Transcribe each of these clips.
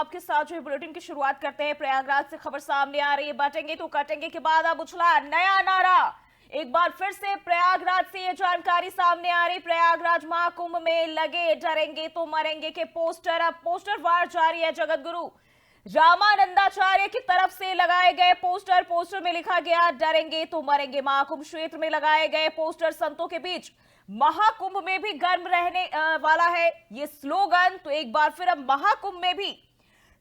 आपके साथ जो बुलेटिन की शुरुआत करते हैं। प्रयागराज से खबर सामने आ रही है, बांटेंगे तो काटेंगे के बाद अब उछला नया नारा। एक बार फिर से प्रयागराज से ये जानकारी सामने आ रही। प्रयागराज महाकुंभ में लगे डरेंगे तो मरेंगे के पोस्टर, अब पोस्टर वार जारी है। जगत गुरु रामानंदाचार्य की तरफ से लगाए गए पोस्टर में लिखा गया डरेंगे तो मरेंगे। महाकुंभ क्षेत्र में लगाए गए पोस्टर संतों के बीच महाकुंभ में भी गर्म रहने वाला है ये स्लोगन। तो एक बार फिर अब महाकुंभ में भी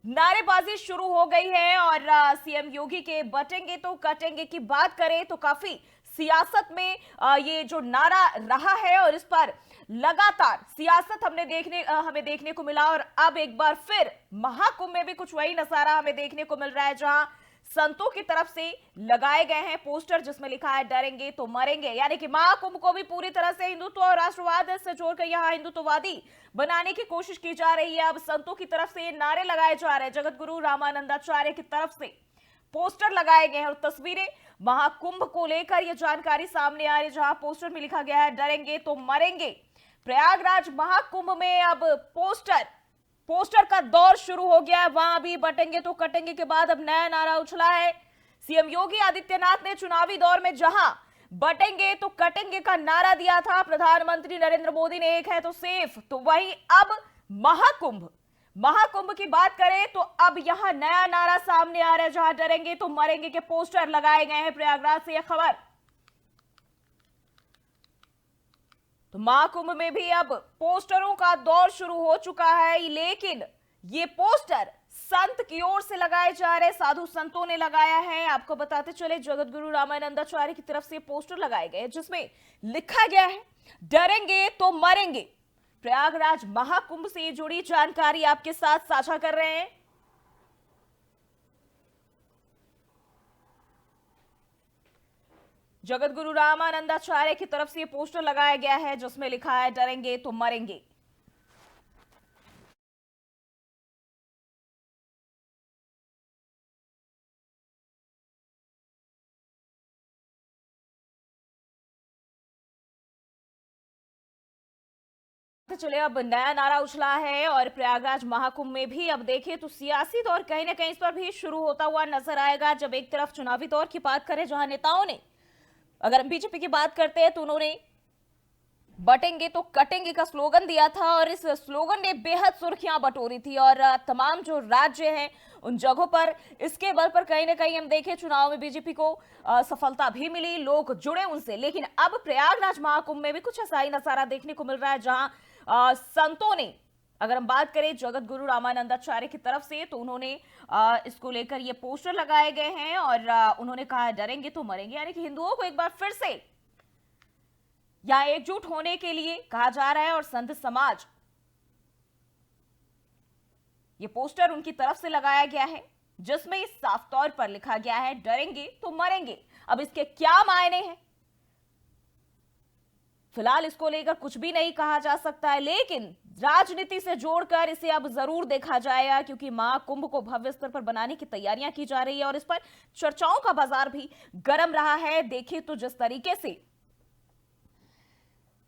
नारेबाजी शुरू हो गई है और सीएम योगी के बटेंगे तो कटेंगे की बात करें तो काफी सियासत में ये जो नारा रहा है और इस पर लगातार सियासत हमें देखने को मिला। और अब एक बार फिर महाकुंभ में भी कुछ वही नजारा हमें देखने को मिल रहा है, जहां संतों की तरफ से लगाए गए हैं पोस्टर जिसमें लिखा है डरेंगे तो मरेंगे। यानी कि महाकुंभ को भी पूरी तरह से हिंदुत्व और राष्ट्रवाद से जोड़कर यहां हिंदुत्ववादी बनाने की कोशिश की जा रही है। अब संतों की तरफ से ये नारे लगाए जा रहे हैं, जगत गुरु रामानंदाचार्य की तरफ से पोस्टर लगाए गए हैं और तस्वीरें महाकुंभ को लेकर यह जानकारी सामने आ रही है, जहां पोस्टर में लिखा गया है डरेंगे तो मरेंगे। प्रयागराज महाकुंभ में अब पोस्टर का दौर शुरू हो गया है। वहां भी बटेंगे तो कटेंगे के बाद अब नया नारा उछला है। सीएम योगी आदित्यनाथ ने चुनावी दौर में जहां बटेंगे तो कटेंगे का नारा दिया था, प्रधानमंत्री नरेंद्र मोदी ने एक है तो सेफ, तो वहीं अब महाकुंभ की बात करें तो अब यहां नया नारा सामने आ रहा है, जहां डरेंगे तो मरेंगे के पोस्टर लगाए गए हैं। प्रयागराज से यह खबर। तो महाकुंभ में भी अब पोस्टरों का दौर शुरू हो चुका है, लेकिन ये पोस्टर संत की ओर से लगाए जा रहे, साधु संतों ने लगाया है। आपको बताते चले जगत गुरु रामानंदाचार्य की तरफ से पोस्टर लगाए गए जिसमें लिखा गया है डरेंगे तो मरेंगे। प्रयागराज महाकुंभ से जुड़ी जानकारी आपके साथ साझा कर रहे हैं। जगत गुरु रामानंदाचार्य की तरफ से ये पोस्टर लगाया गया है जिसमें लिखा है डरेंगे तो मरेंगे। तो चले अब नया नारा उछला है और प्रयागराज महाकुंभ में भी अब देखें तो सियासी दौर कहीं ना कहीं इस पर भी शुरू होता हुआ नजर आएगा। जब एक तरफ चुनावी दौर की बात करें, जहां नेताओं ने, अगर हम बीजेपी की बात करते हैं तो उन्होंने बटेंगे तो कटेंगे का स्लोगन दिया था और इस स्लोगन ने बेहद सुर्खियां बटोरी थी और तमाम जो राज्य हैं उन जगहों पर इसके बल पर कहीं ना कहीं हम देखें चुनाव में बीजेपी को सफलता भी मिली, लोग जुड़े उनसे। लेकिन अब प्रयागराज महाकुंभ में भी कुछ ऐसा ही नजारा देखने को मिल रहा है, जहां संतों ने, अगर हम बात करें जगत गुरु रामानंदाचार्य की तरफ से, तो उन्होंने इसको लेकर ये पोस्टर लगाए गए हैं और उन्होंने कहा डरेंगे तो मरेंगे। यानी कि हिंदुओं को एक बार फिर से यहां एकजुट होने के लिए कहा जा रहा है और संत समाज, ये पोस्टर उनकी तरफ से लगाया गया है जिसमें साफ तौर पर लिखा गया है डरेंगे तो मरेंगे। अब इसके क्या मायने हैं, फिलहाल इसको लेकर कुछ भी नहीं कहा जा सकता है, लेकिन राजनीति से जोड़कर इसे अब जरूर देखा जाएगा, क्योंकि महाकुंभ को भव्य स्तर पर बनाने की तैयारियां की जा रही है और इस पर चर्चाओं का बाजार भी गर्म रहा है। देखिए तो जिस तरीके से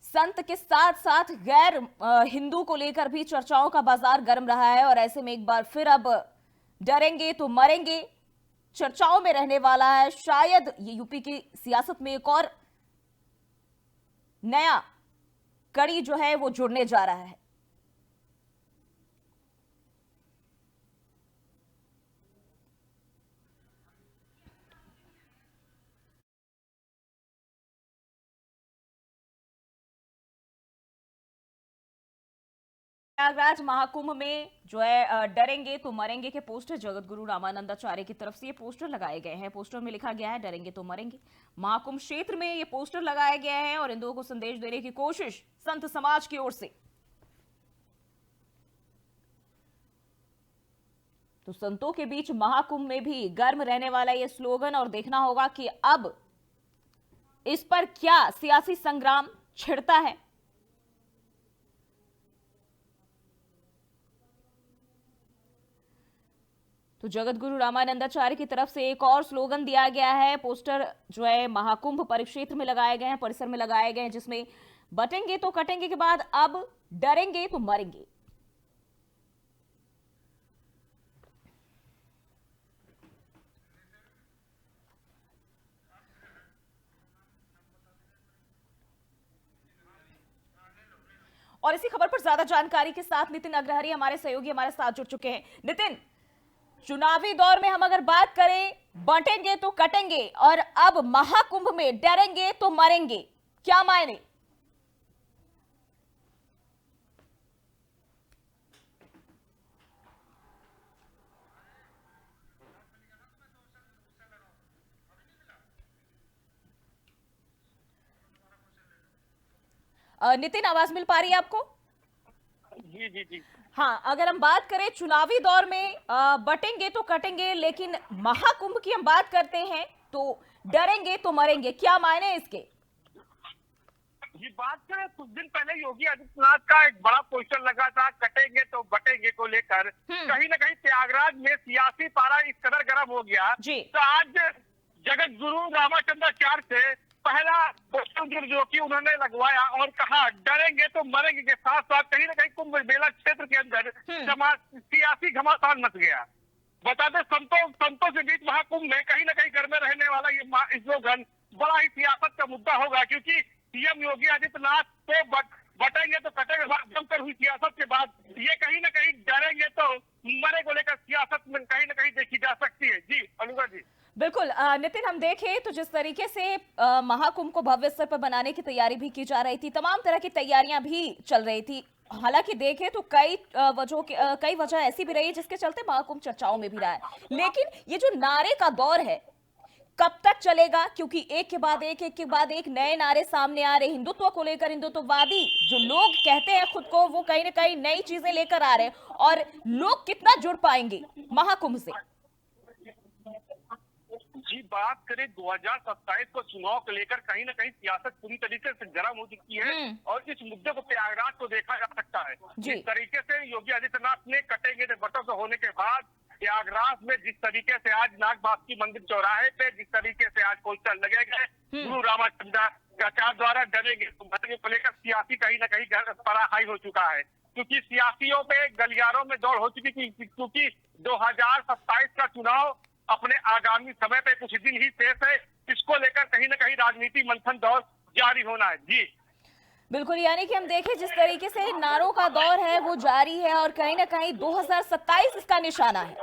संत के साथ साथ गैर हिंदू को लेकर भी चर्चाओं का बाजार गर्म रहा है और ऐसे में एक बार फिर अब डरेंगे तो मरेंगे चर्चाओं में रहने वाला है। शायद ये यूपी की सियासत में एक और नया कड़ी जो है वो जुड़ने जा रहा है। प्रयागराज महाकुंभ में जो है डरेंगे तो मरेंगे के पोस्टर जगत गुरु रामानंदाचार्य की तरफ से ये पोस्टर लगाए गए हैं। पोस्टर में लिखा गया है डरेंगे तो मरेंगे। महाकुंभ क्षेत्र में ये पोस्टर लगाए गए हैं और हिंदुओं को संदेश देने की कोशिश संत समाज की ओर से। तो संतों के बीच महाकुंभ में भी गर्म रहने वाला ये स्लोगन, और देखना होगा कि अब इस पर क्या सियासी संग्राम छिड़ता है। तो जगत गुरु रामानंदाचार्य की तरफ से एक और स्लोगन दिया गया है। पोस्टर जो है महाकुंभ परिक्षेत्र में लगाए गए हैं, परिसर में लगाए गए हैं, जिसमें बटेंगे तो कटेंगे के बाद अब डरेंगे तो मरेंगे। और इसी खबर पर ज्यादा जानकारी के साथ नितिन अग्रहरी हमारे सहयोगी हमारे साथ जुड़ चुके हैं। नितिन, चुनावी दौर में हम अगर बात करें, बांटेंगे तो कटेंगे और अब महाकुंभ में डरेंगे तो मरेंगे, क्या मायने? नितिन, आवाज मिल पा रही है आपको? जी जी जी। हाँ, अगर हम बात करें चुनावी दौर में बटेंगे तो कटेंगे, लेकिन महाकुंभ की हम बात करते हैं तो डरेंगे तो मरेंगे, क्या मायने हैं इसके? जी, बात करें कुछ दिन पहले योगी आदित्यनाथ का एक बड़ा पोस्टर लगा था कटेंगे तो बटेंगे को लेकर। कहीं ना कहीं प्रयागराज में सियासी पारा इस कदर गर्म हो गया जी। तो आज जगत गुरु रामाचंद्राचार्य से पहला पोस्टर जो कि उन्होंने लगवाया और कहा डरेंगे तो मरेंगे के साथ साथ कहीं ना कहीं कुंभ मेला क्षेत्र के अंदर सियासी घमासान मच गया। बता दें संतों के बीच महाकुंभ में कहीं ना कहीं घर में रहने वाला ये स्लोगन बड़ा ही सियासत का मुद्दा होगा, क्योंकि सीएम योगी आदित्यनाथ तो बटेंगे तो कटेंगे जमकर हुई सियासत के बाद ये कहीं ना कहीं डरेंगे तो मरे को लेकर सियासत में कहीं ना कहीं देखी जा सकती है। जी अनुगा जी। बिल्कुल नितिन, हम देखें तो जिस तरीके से महाकुंभ को भव्य स्तर पर बनाने की तैयारी भी की जा रही थी, तमाम तरह की तैयारियां भी चल रही थी। हालांकि देखें तो कई वजह ऐसी भी रही है जिसके चलते महाकुंभ चर्चाओं में भी रहा है, लेकिन ये जो नारे का दौर है कब तक चलेगा? क्योंकि एक के बाद एक नए नारे सामने आ रहे, हिंदुत्व को लेकर, हिंदुत्ववादी जो लोग कहते हैं खुद को, वो कहीं ना कहीं नई चीजें लेकर आ रहे हैं, और लोग कितना जुड़ पाएंगे महाकुंभ से? जी, बात करें 2027 को चुनाव को लेकर कहीं ना कहीं सियासत पूरी तरीके से गर्म हो चुकी है और इस मुद्दे को प्रयागराज को देखा जा सकता है। जिस तरीके से योगी आदित्यनाथ ने कटेंगे तो बटों होने के बाद प्रयागराज में जिस तरीके से आज नाग बासुकी मंदिर चौराहे पे जिस तरीके से आज पोस्टर लगे गए गुरु रामाचंद्राचार्य द्वारा डरेंगे तो मरेंगे को लेकर सियासी कहीं ना कहीं पारा हाई हो चुका है, क्योंकि सियासियों पे गलियारों में दौड़ हो चुकी थी, क्योंकि 2027 का चुनाव अपने आगामी समय पे कुछ दिन ही शेष है, इसको लेकर कहीं ना कहीं राजनीति मंथन दौर जारी होना है। जी बिल्कुल, यानी कि हम देखें जिस तरीके से नारों का दौर है वो जारी है और कहीं ना कहीं 2027 इसका निशाना है।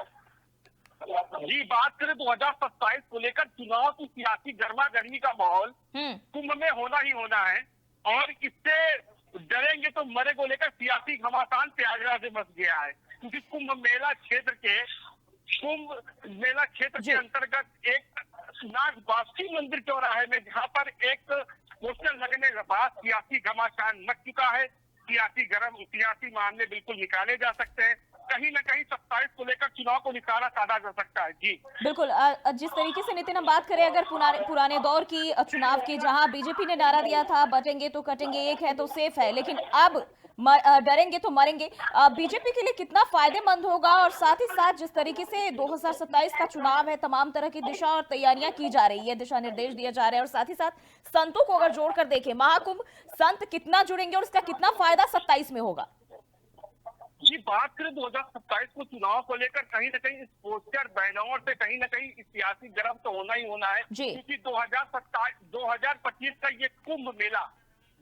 जी, बात करें 2027 को लेकर चुनाव की सियासी गर्मा गर्मी का माहौल कुंभ में होना ही होना है और इससे डरेंगे तो मरे को लेकर सियासी घमासान प्रयागराज में मच गया है, क्योंकि कुंभ मेला क्षेत्र के अंतर्गत एक नाग बासुकी मंदिर चौराहे में जहाँ पर एक पोस्टर लगने के बाद सियासी घमासान मच चुका है। सियासी मामले बिल्कुल निकाले जा सकते हैं, कहीं ना कहीं 27 को लेकर चुनाव को निकाला साधा जा सकता है। जी बिल्कुल, जिस तरीके से नितिन हम बात करें अगर पुराने दौर की चुनाव की, जहां बीजेपी ने नारा दिया था बचेंगे तो कटेंगे, एक है तो सेफ है, लेकिन अब डरेंगे तो मरेंगे, बीजेपी के लिए कितना फायदेमंद होगा? और साथ ही साथ जिस तरीके से 2027 का चुनाव है, तमाम तरह की दिशा और तैयारियां की जा रही है, दिशा निर्देश दिए जा रहे हैं, और साथ ही साथ संतों को अगर जोड़कर देखें, महाकुंभ संत कितना जुड़ेंगे और उसका कितना फायदा 27 में होगा? जी, बात करें 2027 को चुनाव को लेकर कहीं ना कहीं इस पोस्टर बैनर से कहीं ना कहीं सियासी गर्म तो होना ही होना है, क्योंकि 2025 का ये कुंभ मेला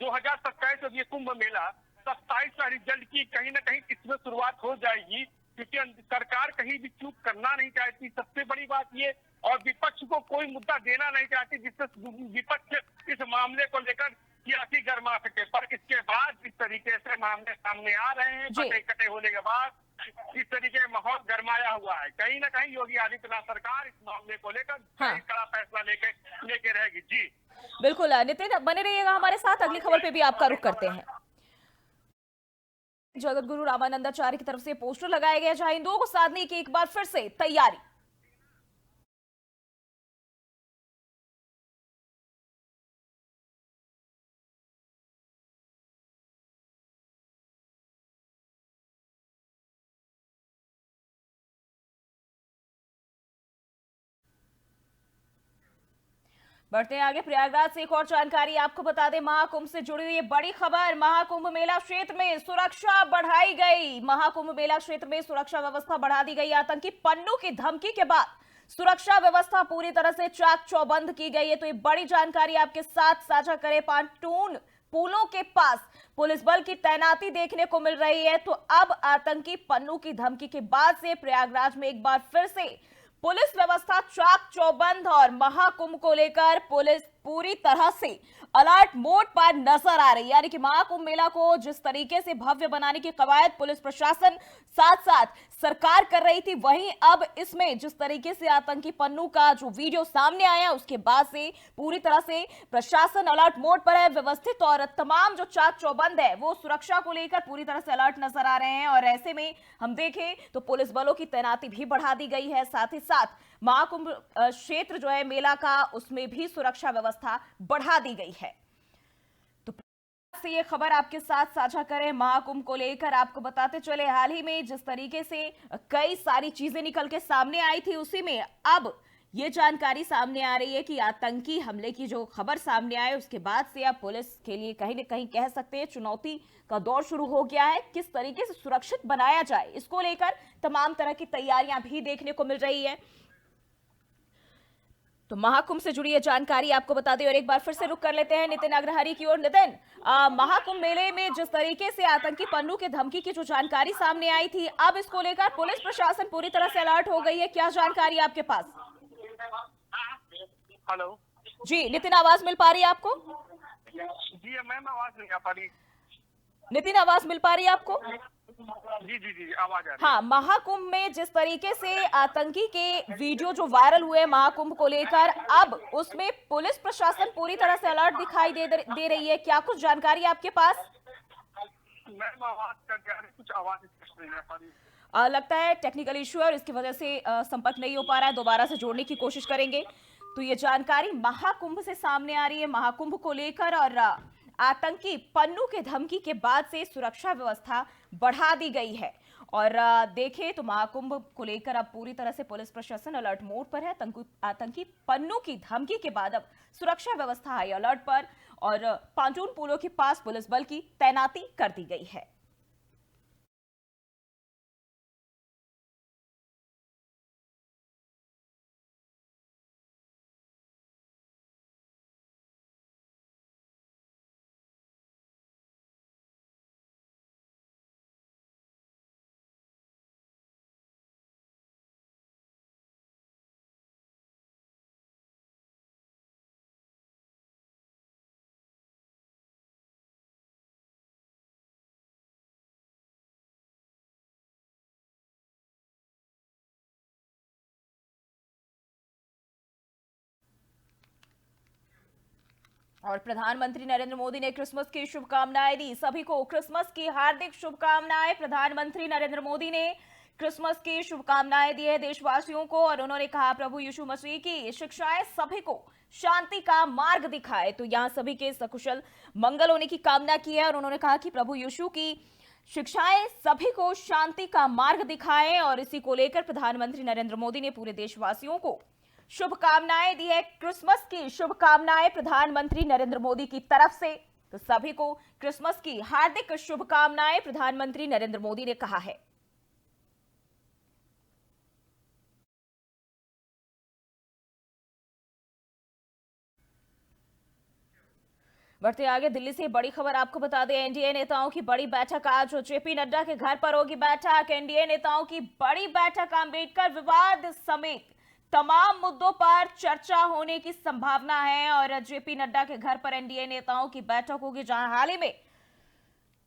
2027 का ये कुंभ मेला 27 का रिजल्ट की कहीं ना कहीं इसमें शुरुआत हो जाएगी, क्योंकि सरकार कहीं भी चूक करना नहीं चाहती, सबसे बड़ी बात ये, और विपक्ष को कोई मुद्दा देना नहीं चाहती जिससे विपक्ष इस मामले को लेकर सियासी गर्मा सके। पर इसके बाद इस तरीके से मामले सामने आ रहे हैं, कटे होने के बाद इस तरीके का माहौल गरमाया हुआ है। कहीं ना कहीं योगी आदित्यनाथ सरकार इस मामले को लेकर कड़ा फैसला लेके रहेगी। जी बिल्कुल नितिन, बने रहिएगा हमारे साथ, अगली खबर पे भी आपका रुख करते हैं। जगत गुरु रामानंदाचार्य की तरफ से पोस्टर लगाए गए जहां हिंदुओं को साधने की एक बार फिर से तैयारी। बढ़ते हैं आगे, प्रयागराज से एक और जानकारी आपको बता दें, महाकुंभ से जुड़ी हुई बड़ी खबर। महाकुंभ मेला क्षेत्र में सुरक्षा बढ़ाई गई। महाकुंभ मेला क्षेत्र में सुरक्षा व्यवस्था बढ़ा दी गई। आतंकी पन्नू की धमकी के बाद सुरक्षा व्यवस्था पूरी तरह से चाक चौबंद की गई है। तो ये बड़ी जानकारी आपके साथ साझा करें। पांटून पुलों के पास पुलिस बल की तैनाती देखने को मिल रही है। तो अब आतंकी पन्नू की धमकी के बाद से प्रयागराज में एक बार फिर से पुलिस व्यवस्था चाक चौबंद और महाकुंभ को लेकर पुलिस पूरी तरह से अलर्ट मोड पर नजर आ रही है। यानी कि महाकुंभ मेला को जिस तरीके से भव्य बनाने की कवायद पुलिस प्रशासन साथ साथ सरकार कर रही थी, वहीं अब इसमें जिस तरीके से आतंकी पन्नू का जो वीडियो सामने आया उसके बाद से पूरी तरह से प्रशासन अलर्ट मोड पर है। व्यवस्थित और तमाम जो चाक चौबंद है वो सुरक्षा को लेकर पूरी तरह से अलर्ट नजर आ रहे हैं। और ऐसे में हम देखें तो पुलिस बलों की तैनाती भी बढ़ा दी गई है। साथ ही साथ महाकुंभ क्षेत्र जो है मेला का, उसमें भी सुरक्षा व्यवस्था बढ़ा दी गई है। तो से ये खबर आपके साथ साझा करें महाकुंभ को लेकर। आपको बताते चले हाल ही में जिस तरीके से कई सारी चीजें निकल के सामने आई थी, उसी में अब ये जानकारी सामने आ रही है कि आतंकी हमले की जो खबर सामने आए उसके बाद से अब पुलिस के लिए कहीं ना कहीं कह सकते हैं चुनौती का दौर शुरू हो गया है। किस तरीके से सुरक्षित बनाया जाए, इसको लेकर तमाम तरह की तैयारियां भी देखने को मिल रही है। तो महाकुंभ से जुड़ी ये जानकारी आपको बता दें और एक बार फिर से रुक कर लेते हैं नितिन अग्रहरी की ओर। नितिन, महाकुंभ मेले में जिस तरीके से आतंकी पन्नू के धमकी की जो जानकारी सामने आई थी, अब इसको लेकर पुलिस प्रशासन पूरी तरह से अलर्ट हो गई है। क्या जानकारी आपके पास? हेलो जी नितिन, आवाज मिल पा रही है आपको? जी मैम, आवाज नहीं आ पा रही। नितिन, आवाज मिल पा रही है आपको? जी जी जी, आवाज आ रही है। हाँ, महाकुंभ में जिस तरीके से आतंकी के वीडियो जो वायरल हुए महाकुंभ को लेकर, अब उसमें पुलिस प्रशासन पूरी तरह से अलर्ट दिखाई दे रही है। क्या कुछ जानकारी आपके पास? मैम आवाज कुछ आवाज स्पष्ट नहीं आ पा रही। लगता है टेक्निकल इश्यू है और इसकी वजह से संपर्क नहीं हो पा रहा है। दोबारा से जोड़ने की कोशिश करेंगे। तो ये जानकारी महाकुंभ से सामने आ रही है, महाकुंभ को लेकर, और आतंकी पन्नू के धमकी के बाद से सुरक्षा व्यवस्था बढ़ा दी गई है। और देखें तो महाकुंभ को लेकर अब पूरी तरह से पुलिस प्रशासन अलर्ट मोड पर है। आतंकी पन्नू की धमकी के बाद अब सुरक्षा व्यवस्था हाई अलर्ट पर और पांचून पुलों के पास पुलिस बल की तैनाती कर दी गई है। और प्रधानमंत्री नरेंद्र मोदी ने क्रिसमस की शुभकामनाएं दी। सभी को क्रिसमस की हार्दिक शुभकामनाएं। प्रधानमंत्री नरेंद्र मोदी ने क्रिसमस की शुभकामनाएं दी है देशवासियों को और उन्होंने कहा प्रभु यीशु मसीह की शिक्षाएं सभी को शांति का मार्ग दिखाए। तो यहां सभी के सकुशल मंगल होने की कामना की है और उन्होंने कहा कि प्रभु यीशु की शिक्षाएं सभी को शांति का मार्ग दिखाएं। और इसी को लेकर प्रधानमंत्री नरेंद्र मोदी ने पूरे देशवासियों को शुभकामनाएं दी है। क्रिसमस की शुभकामनाएं प्रधानमंत्री नरेंद्र मोदी की तरफ से। तो सभी को क्रिसमस की हार्दिक शुभकामनाएं प्रधानमंत्री नरेंद्र मोदी ने कहा है। बढ़ते आगे, दिल्ली से बड़ी खबर आपको बता दें। एनडीए नेताओं की बड़ी बैठक आज जेपी नड्डा के घर पर होगी बैठक। एनडीए नेताओं की बड़ी बैठक, अंबेडकर विवाद समेत तमाम मुद्दों पर चर्चा होने की संभावना है और जेपी नड्डा के घर पर एनडीए नेताओं की बैठक होगी, जहां हाल ही में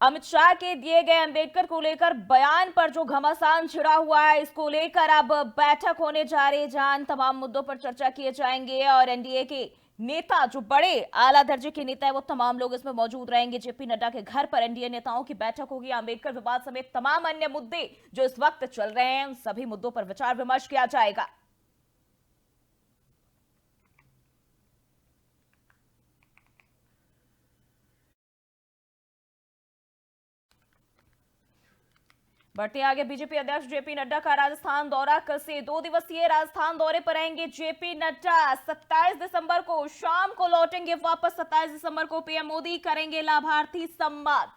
अमित शाह के दिए गए अंबेडकर को लेकर बयान पर जो घमासान छिड़ा हुआ है, इसको लेकर अब बैठक होने जा रही है, जहां तमाम मुद्दों पर चर्चा किए जाएंगे और एनडीए के नेता, जो बड़े आला दर्जे के नेता है, वो तमाम लोग इसमें मौजूद रहेंगे। जेपी नड्डा के घर पर एनडीए नेताओं की बैठक होगी। अंबेडकर विवाद समेत तमाम अन्य मुद्दे जो इस वक्त चल रहे हैं, उन सभी मुद्दों पर विचार विमर्श किया जाएगा। बढ़ते आगे, बीजेपी अध्यक्ष जेपी नड्डा का राजस्थान दौरा। कल से 2 दिवसीय राजस्थान दौरे पर रहेंगे जेपी नड्डा। 27 दिसंबर को शाम को लौटेंगे वापस। 27 दिसंबर को पीएम मोदी करेंगे लाभार्थी संवाद।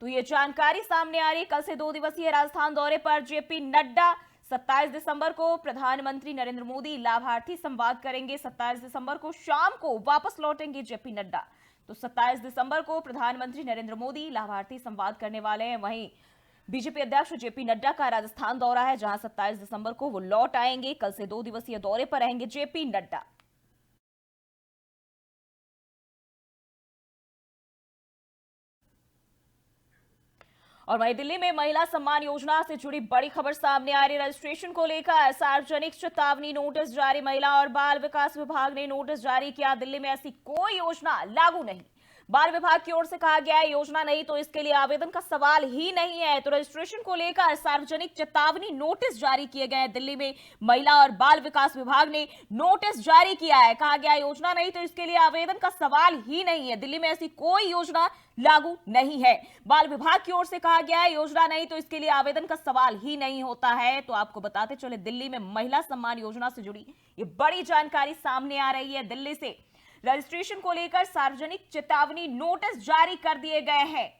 तो ये जानकारी सामने आ रही है। कल से 2 दिवसीय राजस्थान दौरे पर जेपी नड्डा। 27 दिसंबर को प्रधानमंत्री नरेंद्र मोदी लाभार्थी संवाद करेंगे। 27 दिसंबर को शाम को वापस लौटेंगे जेपी नड्डा। तो 27 दिसंबर को प्रधानमंत्री नरेंद्र मोदी लाभार्थी संवाद करने वाले हैं। वहीं बीजेपी अध्यक्ष जेपी नड्डा का राजस्थान दौरा है, जहां 27 दिसंबर को वो लौट आएंगे। कल से 2 दिवसीय दौरे पर रहेंगे जेपी नड्डा। और वहीं दिल्ली में महिला सम्मान योजना से जुड़ी बड़ी खबर सामने आ रही। रजिस्ट्रेशन को लेकर सार्वजनिक चेतावनी नोटिस जारी। महिला और बाल विकास विभाग ने नोटिस जारी किया। दिल्ली में ऐसी कोई योजना लागू नहीं। बाल विभाग की ओर से कहा गया है योजना नहीं तो इसके लिए आवेदन का सवाल ही नहीं है। तो रजिस्ट्रेशन को लेकर सार्वजनिक चेतावनी नोटिस जारी किए गए हैं। दिल्ली में महिला और बाल विकास विभाग ने नोटिस जारी किया है। कहा गया योजना नहीं तो इसके लिए आवेदन का सवाल ही नहीं है। दिल्ली में ऐसी कोई योजना लागू नहीं है। बाल विभाग की ओर से कहा गया है योजना नहीं तो इसके लिए आवेदन का सवाल ही नहीं होता है। तो आपको बताते चले, दिल्ली में महिला सम्मान योजना से जुड़ी ये बड़ी जानकारी सामने आ रही है। दिल्ली से रजिस्ट्रेशन को लेकर सार्वजनिक चेतावनी नोटिस जारी कर दिए गए हैं।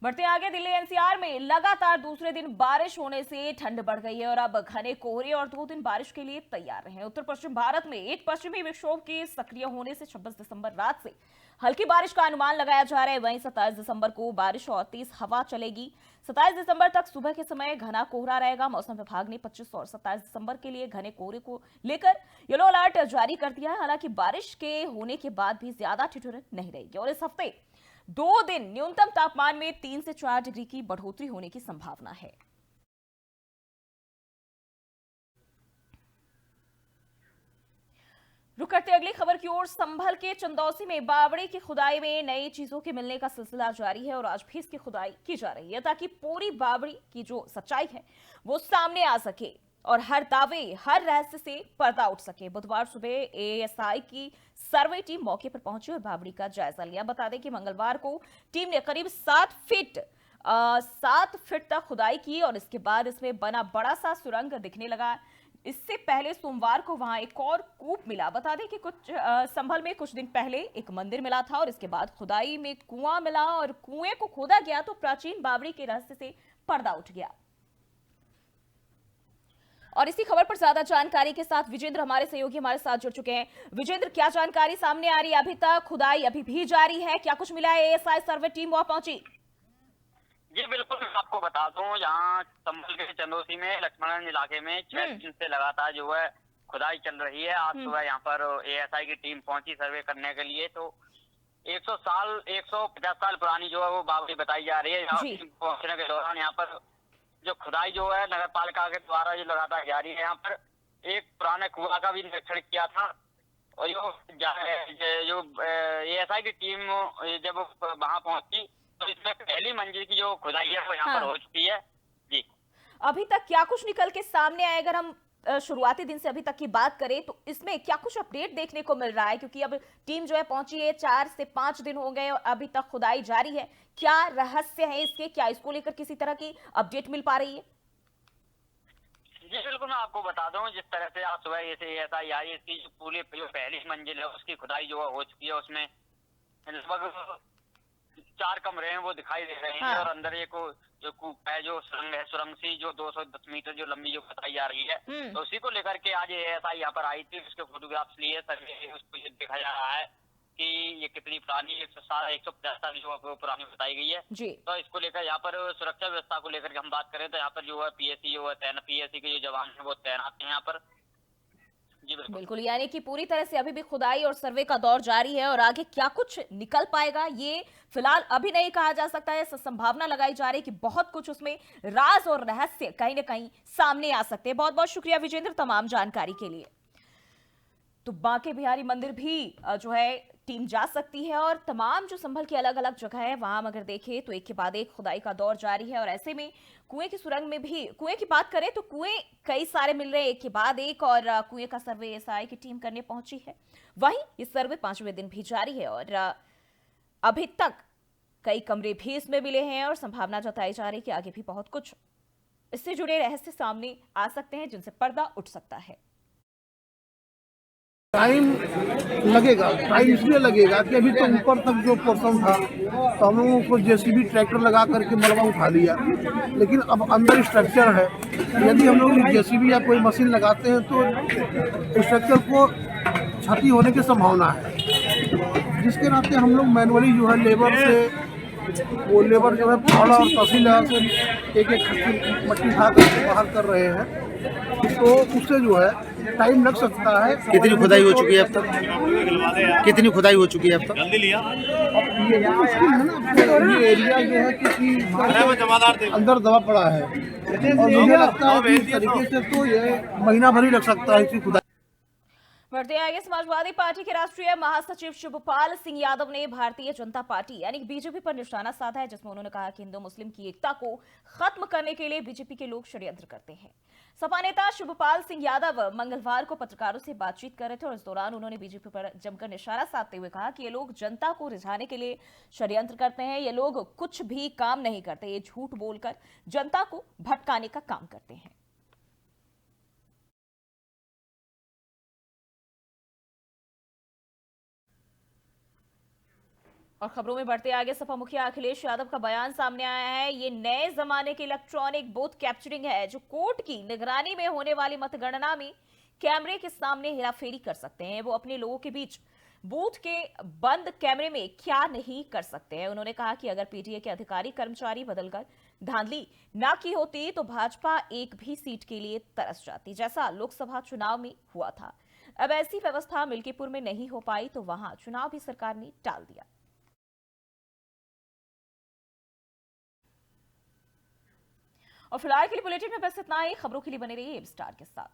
बढ़ते आगे, दिल्ली एनसीआर में लगातार दूसरे दिन बारिश होने से ठंड बढ़ गई है और अब घने कोहरे और 2 दिन बारिश के लिए तैयार रहे। उत्तर पश्चिम भारत में एक पश्चिमी विक्षोभ के सक्रिय होने से 26 दिसंबर रात से हल्की बारिश का अनुमान लगाया जा रहा है। वहीं 27 दिसंबर को बारिश और तेज हवा चलेगी। 27 दिसंबर तक सुबह के समय घना कोहरा रहेगा। मौसम विभाग ने 25 और 27 दिसंबर के लिए घने कोहरे को लेकर येलो अलर्ट जारी कर दिया है। हालांकि बारिश के होने के बाद भी ज्यादा ठिठुरन नहीं रहेगी और इस हफ्ते 2 दिन न्यूनतम तापमान में 3 से 4 डिग्री की बढ़ोतरी होने की संभावना है। रुक करते अगली खबर की ओर। संभल के चंदौसी में बावड़ी की खुदाई में नई चीजों के मिलने का सिलसिला जारी है और आज भी इसकी खुदाई की जा रही है ताकि पूरी बावड़ी की जो सच्चाई है वो सामने आ सके और हर दावे, हर रहस्य से पर्दा उठ सके। बुधवार सुबह एएसआई की सर्वे टीम मौके पर पहुंची और बावड़ी का जायजा लिया। बता दें कि मंगलवार को टीम ने करीब 7 फीट तक खुदाई की और इसके बाद इसमें बना बड़ा सा सुरंग दिखने लगा। इससे पहले सोमवार को वहां एक और कूप मिला। बता दें कि संभल में कुछ दिन पहले एक मंदिर मिला था और इसके बाद खुदाई में कुआं मिला और कुएं को खोदा गया तो प्राचीन बावड़ी के रहस्य से पर्दा उठ गया। और इसी खबर पर ज्यादा जानकारी के साथ विजेंद्र हमारे सहयोगी हमारे साथ जुड़ चुके हैं। विजेंद्र, क्या जानकारी सामने आ रही है? अभी तक खुदाई अभी भी जारी है, क्या कुछ मिला है? एएसआई सर्वे टीम वहां पहुंची? जी बिल्कुल, मैं आपको बता दूं, यहाँ संभल के चंदौसी में लक्ष्मण इलाके में 6 दिन से लगातार जो है खुदाई चल रही है। आज सुबह यहाँ पर एएसआई की टीम पहुंची सर्वे करने के लिए। तो 150 साल पुरानी जो है वो बावड़ी बताई जा रही है। यहाँ पहुंचने के दौरान यहाँ पर जो खुदाई जो है नगर पालिका के द्वारा जो लगातार जारी है। यहाँ पर एक पुराने कुआं का भी निरीक्षण किया था और जो एएसआई की टीम जब वहां पहुंची तो इसमें पहली मंजिल की जो खुदाई है वो यहाँ पर हो चुकी है। जी, अभी तक क्या कुछ निकल के सामने आए? अगर हम शुरुआती दिन से अभी तक की बात करें तो इसमें क्या कुछ अपडेट देखने को मिल रहा है? क्योंकि अब टीम जो है पहुंची है, 4 से 5 दिन हो गए और अभी तक खुदाई जारी है। क्या रहस्य है इसके? क्या इसको लेकर किसी तरह की अपडेट मिल पा रही है? जी बिल्कुल, मैं आपको बता दूं, जिस तरह से आज सुबह एएसआई आई, इसकी जो पूरी जो पहली मंजिल है उसकी खुदाई जो हो चुकी है। उसमें लगभग 4 कमरे हैं वो दिखाई दे रहे हैं और अंदर एक जो कूप है, जो सुरंग है, सुरंग सी जो 210 मीटर जो लंबी जो बताई जा रही है, तो उसी को लेकर के आज एएसआई यहाँ पर आई थी। उसके फोटोग्राफ्स लिए सभी उसको ये देखा जा रहा है कि ये कितनी पुरानी 150 साल जो पुरानी बताई गई है। तो इसको लेकर यहाँ पर सुरक्षा व्यवस्था को लेकर हम बात करें तो यहाँ पर जो है पीएससी के जो जवान है वो तैनात है यहाँ पर। बिल्कुल, यानी कि पूरी तरह से अभी भी खुदाई और सर्वे का दौर जारी है और आगे क्या कुछ निकल पाएगा ये फिलहाल अभी नहीं कहा जा सकता है। संभावना लगाई जा रही है कि बहुत कुछ उसमें राज और रहस्य कहीं ना कहीं सामने आ सकते हैं। बहुत बहुत शुक्रिया विजेंद्र तमाम जानकारी के लिए। तो बांके बिहारी मंदिर भी जो है टीम जा सकती है और तमाम जो संभल की अलग अलग जगह है वहां अगर देखें तो एक के बाद एक खुदाई का दौर जारी है और ऐसे में कुएं की सुरंग में भी, कुएं की बात करें तो कुएं कई सारे मिल रहे हैं एक के बाद एक और कुएं का सर्वे एएसआई की टीम करने पहुंची है। वहीं ये सर्वे 5वें दिन भी जारी है और अभी तक कई कमरे भी इसमें मिले हैं और संभावना जताई जा रही है कि आगे भी बहुत कुछ इससे जुड़े रहस्य सामने आ सकते हैं जिनसे पर्दा उठ सकता है। टाइम लगेगा। टाइम इसलिए लगेगा कि अभी तो ऊपर तक जो पोर्शन था तो हम लोगों को जेसीबी ट्रैक्टर लगा करके मलबा उठा लिया, लेकिन अब अंदर स्ट्रक्चर है। यदि हम लोग जेसीबी या कोई मशीन लगाते हैं तो स्ट्रक्चर को क्षति होने की संभावना है, जिसके नाते हम लोग मैनुअली जो है लेबर जो है फावड़ा और तहसीलदार से एक मट्टी उठा करके बाहर कर रहे हैं, तो उससे जो है टाइम लग सकता है। कितनी खुदाई हो चुकी है अब तक? कितनी खुदाई हो चुकी है अब तक? अब ये मुश्किल है ना, ये एरिया जो है कि अंदर दबा पड़ा है और मुझे लगता है कि इस तरीके से तो ये महीना भर ही लग सकता है इसी खुदाई। बढ़ते आगे, समाजवादी पार्टी के राष्ट्रीय महासचिव शिवपाल सिंह यादव ने भारतीय जनता पार्टी यानी बीजेपी पर निशाना साधा है, जिसमें उन्होंने कहा कि हिंदू मुस्लिम की एकता को खत्म करने के लिए बीजेपी के लोग षड्यंत्र करते हैं। सपा नेता शिवपाल सिंह यादव मंगलवार को पत्रकारों से बातचीत कर रहे थे और इस दौरान उन्होंने बीजेपी पर जमकर निशाना साधते हुए कहा कि ये लोग जनता को रिझाने के लिए षड्यंत्र करते हैं। ये लोग कुछ भी काम नहीं करते, ये झूठ बोलकर जनता को भटकाने का काम करते हैं। और खबरों में बढ़ते आगे, सपा मुखिया अखिलेश यादव का बयान सामने आया है। ये नए जमाने की इलेक्ट्रॉनिक बूथ कैप्चरिंग है, जो कोर्ट की निगरानी में होने वाली मतगणना में कैमरे के सामने हेराफेरी कर सकते हैं। वो अपने लोगों के बीच बूथ के बंद कैमरे में क्या नहीं कर सकते हैं। उन्होंने कहा कि अगर पीटीए के अधिकारी कर्मचारी बदलकर धांधली ना की होती तो भाजपा एक भी सीट के लिए तरस जाती, जैसा लोकसभा चुनाव में हुआ था। अब ऐसी व्यवस्था मिल्कीपुर में नहीं हो पाई तो वहां चुनाव भी सरकार ने टाल दिया। और फिलहाल के लिए बुलेटिन में बस इतना ही। खबरों के लिए बने रहिए एब स्टार के साथ।